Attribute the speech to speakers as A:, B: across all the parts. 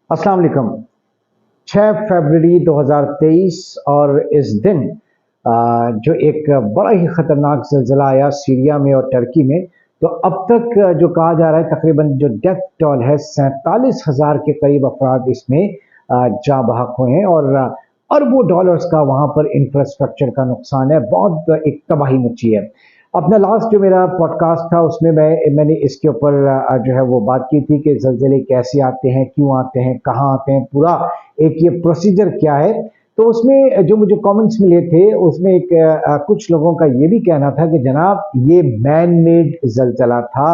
A: अस्सलाम वालेकुम। 6 फरवरी 2023 और इस दिन जो एक बड़ा ही ख़तरनाक ज़लज़ला आया सीरिया में और टर्की में, तो अब तक जो कहा जा रहा है तकरीबन जो डेथ टोल है 47,000 के करीब अफराद इसमें जाँ बहक हुए हैं और अरबों डॉलर्स का वहाँ पर इंफ्रास्ट्रक्चर का नुकसान है, बहुत एक तबाही मची है। अपना लास्ट जो मेरा पॉडकास्ट था उसमें मैंने इसके ऊपर जो है वो बात की थी कि ज़लज़ले कैसे आते हैं, क्यों आते हैं, कहाँ आते हैं, पूरा एक ये प्रोसीजर क्या है। तो उसमें जो मुझे कमेंट्स मिले थे उसमें एक कुछ लोगों का ये भी कहना था कि जनाब ये मैन मेड ज़लज़ला था,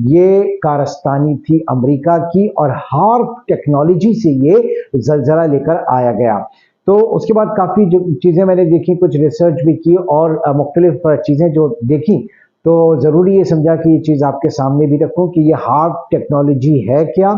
A: ये कारस्तानी थी अमेरिका की और हार्प टेक्नोलॉजी से ये ज़लज़ला लेकर आया गया। तो उसके बाद काफ़ी जो चीज़ें मैंने देखी, कुछ रिसर्च भी की और मुख्तलिफ चीज़ें जो देखी, तो ज़रूरी ये समझा कि ये चीज़ आपके सामने भी रखूं कि ये हार्प टेक्नोलॉजी है क्या,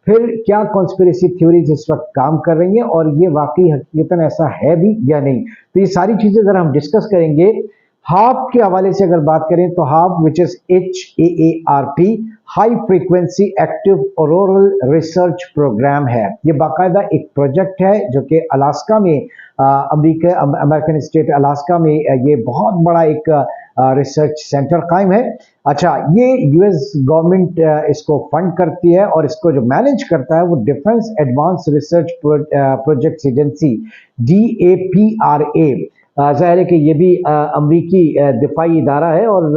A: फिर क्या कॉन्स्पिरेसी थ्योरीज इस वक्त काम कर रही हैं और ये वाकई हकीकतन ऐसा है भी या नहीं। तो ये सारी चीज़ें ज़रा हम डिस्कस करेंगे। हार्प के हवाले से अगर बात करें तो HAARP which is HAARP, high frequency active auroral research program है। ये बाकायदा एक प्रोजेक्ट है जो कि अलास्का में अमेरिकन स्टेट अलास्का में ये बहुत बड़ा एक रिसर्च सेंटर कायम है। अच्छा, ये यूएस गवर्नमेंट इसको फंड करती है और इसको जो मैनेज करता है वो defence advance research projects agency DAPRA। ज़ाहिर है कि ये भी अमरीकी दिफाई इदारा है और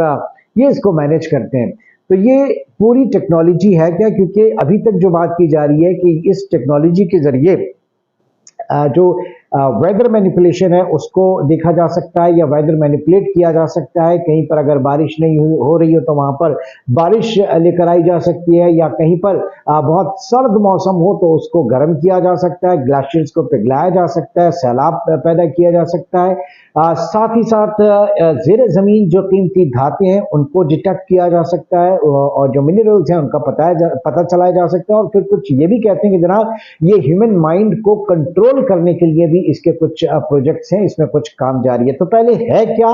A: ये इसको मैनेज करते हैं। तो ये पूरी टेक्नोलॉजी है क्या, क्योंकि अभी तक जो बात की जा रही है कि इस टेक्नोलॉजी के ज़रिए जो वेदर मैनिपुलेशन है उसको देखा जा सकता है या वेदर मैनिपुलेट किया जा सकता है। कहीं पर अगर बारिश नहीं हो रही हो तो वहाँ पर बारिश लेकर आई जा सकती है, या कहीं पर बहुत सर्द मौसम हो तो उसको गर्म किया जा सकता है, ग्लेशियर्स को पिघलाया जा सकता है, सैलाब पैदा किया जा सकता है। साथ ही साथ ज़ेर ज़मीन जो कीमती धातें हैं उनको डिटेक्ट किया जा सकता है और जो मिनरल्स हैं उनका पता चलाया जा सकता है। और फिर कुछ ये भी कहते हैं कि जनाब ये ह्यूमन माइंड को कंट्रोल करने के लिए भी इसके कुछ प्रोजेक्ट्स हैं, इसमें कुछ काम जारी है। तो पहले है क्या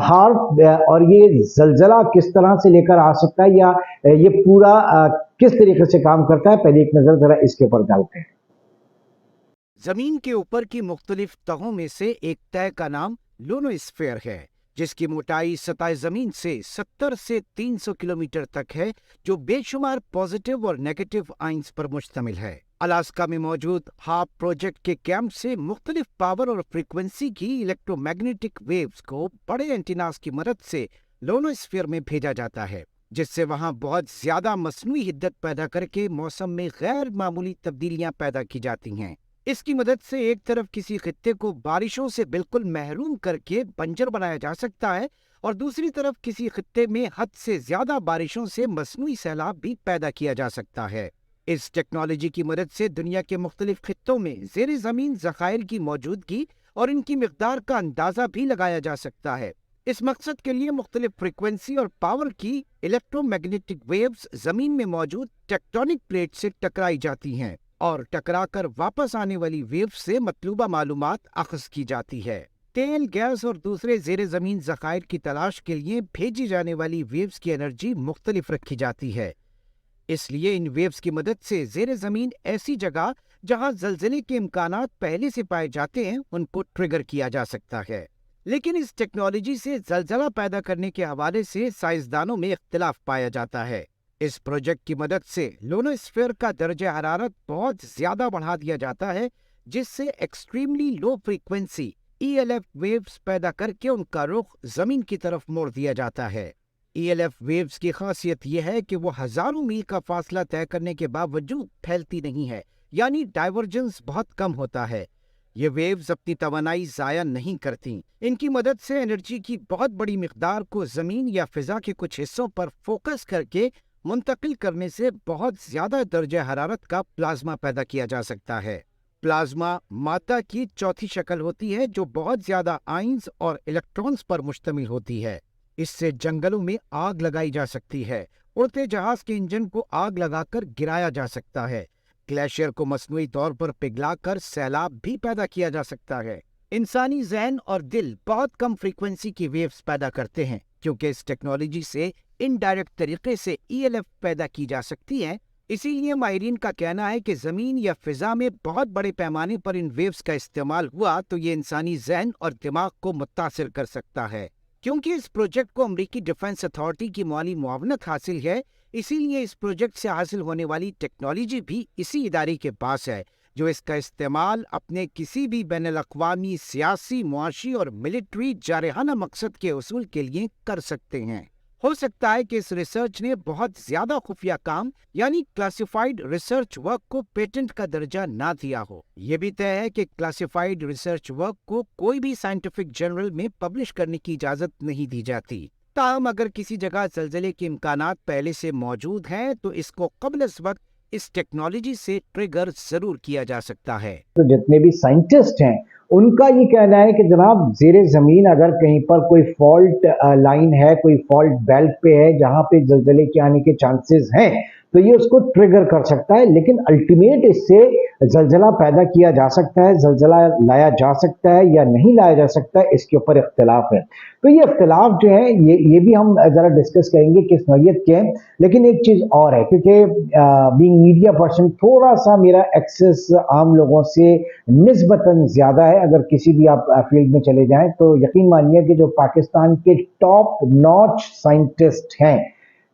A: हार्प और ये ज़लज़ला किस तरह से लेकर आ सकता है, या ये पूरा किस तरीके से काम करता है, पहले एक नज़र जरा इसके ऊपर डालते हैं।
B: जमीन के ऊपर की मुख्तलिफ तहों में से एक तह का नाम लूनोस्फीयर है, जिसकी मोटाई सतह जमीन से 70 से 300 किलोमीटर तक है, जो बेशुमार पॉजिटिव और नेगेटिव आइंस पर मुश्तमिल है। अलास्का में मौजूद हार्प प्रोजेक्ट के कैंप से मुख्तलिफ पावर और फ्रीक्वेंसी की इलेक्ट्रोमैग्नेटिक वेव्स को बड़े एंटीनास की मदद से लूनोस्फीयर में भेजा जाता है, जिससे वहां बहुत ज्यादा मसनूई हिद्दत पैदा करके मौसम में गैर मामूली तब्दीलियां पैदा की जाती हैं। इसकी मदद से एक तरफ किसी खित्ते को बारिशों से बिल्कुल महरूम करके बंजर बनाया जा सकता है और दूसरी तरफ किसी खित्ते में हद से ज्यादा बारिशों से मसनूई सैलाब भी पैदा किया जा सकता है। इस टेक्नोलॉजी की मदद से दुनिया के मुख्तलिफ खित्तों में ज़ेर ज़मीन ज़खायर की मौजूदगी और इनकी मिकदार का अंदाजा भी लगाया जा सकता है। इस मकसद के लिए मुख्तलिफ फ्रिक्वेंसी और पावर की इलेक्ट्रोमैग्नेटिक वेव्स जमीन में मौजूद टेक्टोनिक प्लेट से टकराई जाती हैं और टकराकर वापस आने वाली वेव्स से मतलूबा मालूमात अखज़ की जाती है। तेल, गैस और दूसरे ज़ेर ज़मीन ज़खायर की तलाश के लिए भेजी जाने वाली वेव्स की एनर्जी मुख्तलिफ रखी जाती है। इसलिए इन वेव्स की मदद से ज़ेर ज़मीन ऐसी जगह जहां ज़लज़ले के इम्कानात पहले से पाए जाते हैं उनको ट्रिगर किया जा सकता है। लेकिन इस टेक्नोलॉजी से ज़लज़ला पैदा करने के हवाले से साइंसदानों में इख्तिलाफ पाया जाता है। इस प्रोजेक्ट की मदद से लूनोस्फीयर का दर्जा हरारत बहुत ज्यादा बढ़ा दिया जाता है, जिससे extremely low frequency ELF waves पैदा करके उनका रुख जमीन की तरफ मोड़ दिया जाता है। ELF वेव्स की खासियत यह है कि वो हजारों मील का फासला तय करने के बावजूद फैलती नहीं है, यानी डाइवर्जेंस बहुत कम होता है। ये वेव्स अपनी तवानाई जाया नहीं करती। इनकी मदद से एनर्जी की बहुत बड़ी मिकदार को जमीन या फिजा के कुछ हिस्सों पर फोकस करके मुंतकिल करने से बहुत ज्यादा दर्जा हरारत का प्लाज्मा पैदा किया जा सकता है। प्लाज्मा मादा की चौथी शक्ल होती है जो बहुत ज्यादा आइंस और इलेक्ट्रॉन्स पर मुश्तमिल होती है। इससे जंगलों में आग लगाई जा सकती है, उड़ते जहाज के इंजन को आग लगाकर गिराया जा सकता है, ग्लेशियर को मसनूई तौर पर पिघलाकर सैलाब भी पैदा किया जा सकता है। इंसानी ज़हन और दिल बहुत कम फ्रीक्वेंसी की वेव्स पैदा करते हैं, क्योंकि इस टेक्नोलॉजी से इनडायरेक्ट तरीके से ELF पैदा की जा सकती है, इसी लिए माहिरीन का कहना है कि जमीन या फिजा में बहुत बड़े पैमाने पर इन वेव्स का इस्तेमाल हुआ तो ये इंसानी जहन और दिमाग को मुतासिर कर सकता है। क्योंकि इस प्रोजेक्ट को अमेरिकी डिफेंस अथॉरिटी की माली मुआवनत हासिल है, इसीलिए इस प्रोजेक्ट से हासिल होने वाली टेक्नोलॉजी भी इसी इदारे के पास है, जो इसका इस्तेमाल अपने किसी भी बैनुल-अक़वामी सियासी, मुआशी और मिलिट्री जारहाना मकसद के उसूल के लिए कर सकते हैं। हो सकता है कि इस रिसर्च ने बहुत ज्यादा खुफिया काम यानी क्लासिफाइड रिसर्च वर्क को पेटेंट का दर्जा ना दिया हो। ये भी तय है कि क्लासिफाइड रिसर्च वर्क को कोई भी साइंटिफिक जर्नल में पब्लिश करने की इजाजत नहीं दी जाती। ताहम अगर किसी जगह ज़लज़ले के इम्कानात पहले से मौजूद हैं तो इसको क़ब्ल इस वक्त इस टेक्नोलॉजी से ट्रिगर जरूर किया जा सकता है।
A: तो जितने भी साइंटिस्ट हैं उनका ये कहना है कि जनाब ज़ेरे ज़मीन अगर कहीं पर कोई फॉल्ट लाइन है, कोई फॉल्ट बेल्ट पे है जहां पे ज़लज़ले के आने के चांसेस हैं, तो ये उसको ट्रिगर कर सकता है। लेकिन अल्टीमेट इससे ज़लज़ला पैदा किया जा सकता है, ज़लज़ला लाया जा सकता है या नहीं लाया जा सकता है, इसके ऊपर इख्तिलाफ है। तो ये इख्तिलाफ जो है ये भी हम ज़रा डिस्कस करेंगे किस नौइयत के हैं। लेकिन एक चीज़ और है, क्योंकि बीइंग मीडिया पर्सन थोड़ा सा मेरा एक्सेस आम लोगों से निस्बतन ज़्यादा है। अगर किसी भी आप फील्ड में चले जाएं तो यकीन मानिए कि जो पाकिस्तान के टॉप नॉच साइंटिस्ट हैं,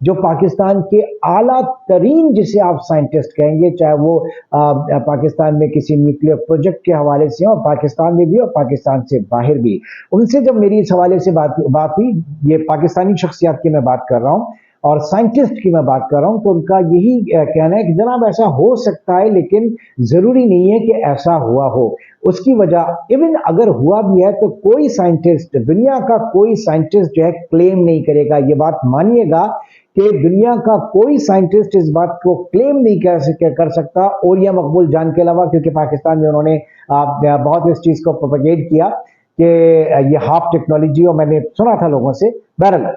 A: जो पाकिस्तान के आला तरीन जिसे आप साइंटिस्ट कहेंगे, चाहे वो पाकिस्तान में किसी न्यूक्लियर प्रोजेक्ट के हवाले से और पाकिस्तान में भी और पाकिस्तान से बाहर भी, उनसे जब मेरी इस हवाले से बात हुई, ये पाकिस्तानी शख्सियत की मैं बात कर रहा हूँ और साइंटिस्ट की मैं बात कर रहा हूँ, तो उनका यही कहना है कि जनाब ऐसा हो सकता है लेकिन ज़रूरी नहीं है कि ऐसा हुआ हो। उसकी वजह, इवन अगर हुआ भी है तो कोई साइंटिस्ट, दुनिया का कोई साइंटिस्ट जो है क्लेम नहीं करेगा। ये बात मानिएगा कि दुनिया का कोई साइंटिस्ट इस बात को क्लेम नहीं कर सकता ओरिया मकबूल जान के अलावा, क्योंकि पाकिस्तान में उन्होंने बहुत इस चीज़ को प्रोपेगेट किया कि ये हाफ टेक्नोलॉजी, और मैंने सुना था लोगों से बहरहाल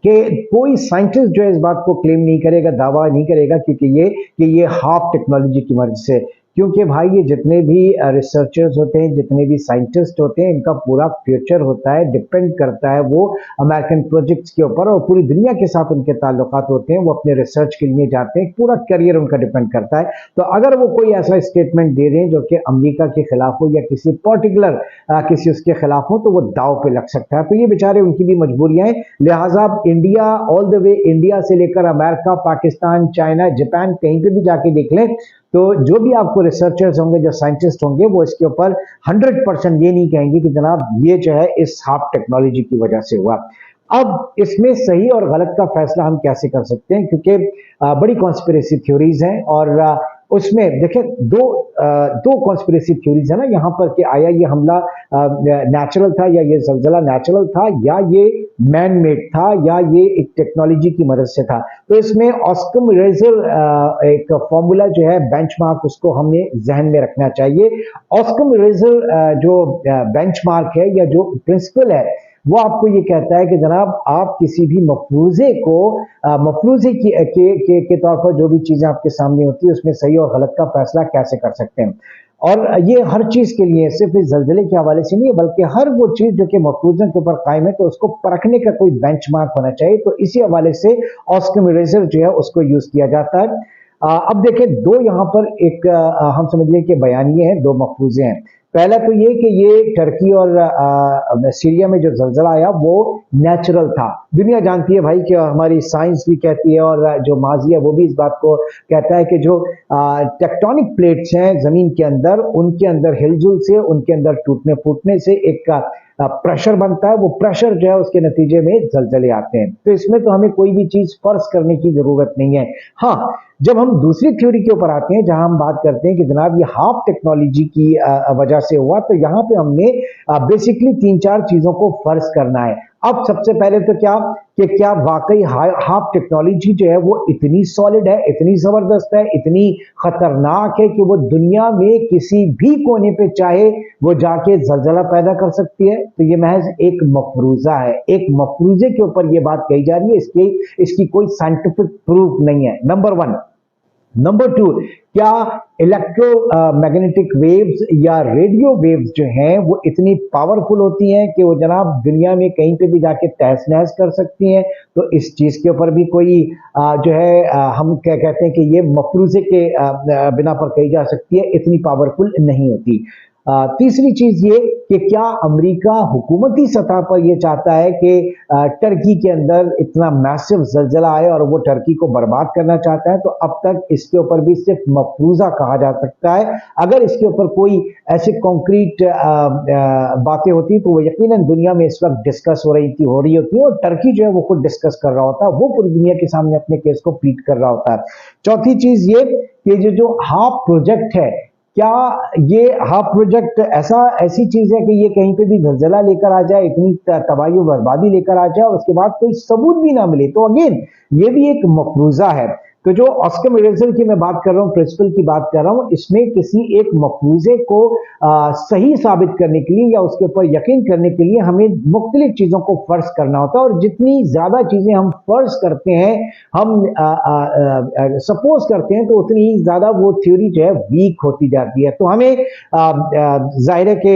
A: कि कोई साइंटिस्ट जो है इस बात को क्लेम नहीं करेगा, दावा नहीं करेगा कि ये हाफ टेक्नोलॉजी की मदद से, क्योंकि भाई ये जितने भी रिसर्चर्स होते हैं, जितने भी साइंटिस्ट होते हैं, इनका पूरा फ्यूचर होता है, डिपेंड करता है वो अमेरिकन प्रोजेक्ट्स के ऊपर, और पूरी दुनिया के साथ उनके ताल्लुकात होते हैं। वो अपने रिसर्च के लिए जाते हैं, पूरा करियर उनका डिपेंड करता है। तो अगर वो कोई ऐसा स्टेटमेंट दे रहे हैं जो कि अमेरिका के खिलाफ हो या किसी पर्टिकुलर किसी उसके खिलाफ हो, तो वो दाव पे लग सकता है। तो ये बेचारे, उनकी भी मजबूरियां हैं। लिहाजा India, all the way India से लेकर अमेरिका, पाकिस्तान, चाइना, जापान, कहीं पे भी जाके देख लें तो जो भी आपको रिसर्चर्स होंगे, जो साइंटिस्ट होंगे, वो इसके ऊपर 100% ये नहीं कहेंगे कि जनाब ये जो है इस हाफ टेक्नोलॉजी की वजह से हुआ। अब इसमें सही और गलत का फैसला हम कैसे कर सकते हैं, क्योंकि बड़ी कॉन्स्पिरेसी थ्योरीज हैं और उसमें देखिए दो कॉन्स्पिरेसी थ्योरीज है ना यहाँ पर, कि आया ये हमला नेचुरल था या ये ज़लज़ला नेचुरल था या ये मैन मेड था या ये एक टेक्नोलॉजी की मदद से था। तो इसमें ऑस्कम रेजर एक फॉर्मूला जो है, बेंचमार्क, उसको हमें जहन में रखना चाहिए। ऑस्कम रेजर जो बेंचमार्क है या जो प्रिंसिपल है, वो आपको ये कहता है कि जनाब आप किसी भी मफरूजे को मफरूजे के तौर पर जो भी चीज़ें आपके सामने होती है उसमें सही और गलत का फैसला कैसे कर सकते हैं। और ये हर चीज़ के लिए, सिर्फ इस ज़लज़ले के हवाले से नहीं है, बल्कि हर वो चीज़ जो कि मफरूज़ों के ऊपर कायम है, तो उसको परखने का कोई बेंचमार्क होना चाहिए। तो इसी हवाले से ऑस्कम रेजर जो है उसको यूज़ किया जाता है। अब देखें, दो यहाँ पर एक हम समझ लें कि बयानिए हैं, दो मफरूज़े हैं। पहला तो ये कि ये टर्की और सीरिया में जो ज़लज़ला आया वो नेचुरल था। दुनिया जानती है भाई कि हमारी साइंस भी कहती है और जो माजी है वो भी इस बात को कहता है कि जो टेक्टोनिक प्लेट्स हैं ज़मीन के अंदर, उनके अंदर हिलजुल से, उनके अंदर टूटने फूटने से एक प्रेशर बनता है। वो प्रेशर जो है उसके नतीजे में ज़लज़ले आते हैं। तो इसमें तो हमें कोई भी चीज़ फर्ज करने की ज़रूरत नहीं है। हाँ, जब हम दूसरी थ्योरी के ऊपर आते हैं, जहां हम बात करते हैं कि जनाब ये हाफ टेक्नोलॉजी की वजह से हुआ, तो यहां पे हमने बेसिकली 3-4 चीज़ों को फर्ज करना है। अब सबसे पहले तो क्या वाकई हाफ टेक्नोलॉजी जो है वो इतनी सॉलिड है, इतनी ज़बरदस्त है, इतनी ख़तरनाक है कि वो दुनिया में किसी भी कोने पे चाहे वो जाके ज़लज़ला पैदा कर सकती है? तो ये महज एक मफरूज़ा है, एक मफरूज़े के ऊपर ये बात कही जा रही है, इसकी कोई साइंटिफिक प्रूफ नहीं है। नंबर 1, नंबर 2, क्या इलेक्ट्रो मैग्नेटिक वेव्स या रेडियो वेव्स जो हैं वो इतनी पावरफुल होती हैं कि वो जनाब दुनिया में कहीं पे भी जाके तहस नहस कर सकती हैं? तो इस चीज़ के ऊपर भी कोई जो है हम क्या कहते हैं कि ये मफरूज़े के बिना पर कही जा सकती है, इतनी पावरफुल नहीं होती। तीसरी चीज़ ये कि क्या अमेरिका हुकूमती सतह पर ये चाहता है कि टर्की के अंदर इतना मैसिव ज़लज़ला आए और वो टर्की को बर्बाद करना चाहता है? तो अब तक इसके ऊपर भी सिर्फ मफरूज़ा कहा जा सकता है। अगर इसके ऊपर कोई ऐसी कॉन्क्रीट बातें होती तो वो यकीनन दुनिया में इस वक्त डिस्कस हो रही होती और टर्की जो है वो खुद डिस्कस कर रहा होता, वो पूरी दुनिया के सामने अपने केस को प्लीड कर रहा होता है। चौथी चीज़ ये कि जो हाफ प्रोजेक्ट है, क्या ये हाफ प्रोजेक्ट ऐसी चीज है कि ये कहीं पे भी ज़लज़ला लेकर आ जाए, इतनी तबाही और बर्बादी लेकर आ जाए और उसके बाद कोई सबूत भी ना मिले? तो अगेन ये भी एक मफरूज़ा है। तो जो ऑस्कम रिजल्ट की मैं बात कर रहा हूँ, प्रिंसिपल की बात कर रहा हूँ, इसमें किसी एक मफरूज़े को सही साबित करने के लिए या उसके ऊपर यकीन करने के लिए हमें मुख्तलिफ चीज़ों को फर्ज करना होता है और जितनी ज़्यादा चीज़ें हम फर्ज करते हैं, हम सपोज करते हैं, तो उतनी ही ज़्यादा वो थ्योरी जो है वीक होती जाती है। तो हमें ज़ाहिर है कि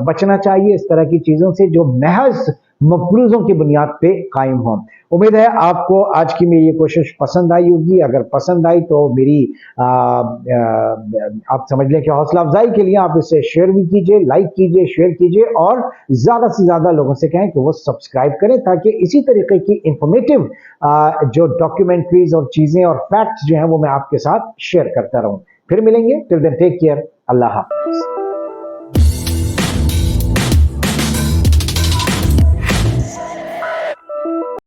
A: बचना चाहिए इस तरह की चीज़ों से जो महज मफरूज़ों की बुनियाद पे कायम हों। उम्मीद है आपको आज की मेरी ये कोशिश पसंद आई होगी। अगर पसंद आई तो मेरी आप समझ लें कि हौसला अफजाई के लिए आप इसे शेयर भी कीजिए, लाइक कीजिए, शेयर कीजिए और ज़्यादा से ज़्यादा लोगों से कहें कि वो सब्सक्राइब करें ताकि इसी तरीके की इंफॉर्मेटिव जो डॉक्यूमेंट्रीज और चीज़ें और फैक्ट्स जो हैं वो मैं आपके साथ शेयर करता रहूं। फिर मिलेंगे, टिल देन टेक केयर, अल्लाह हाफ़िज़।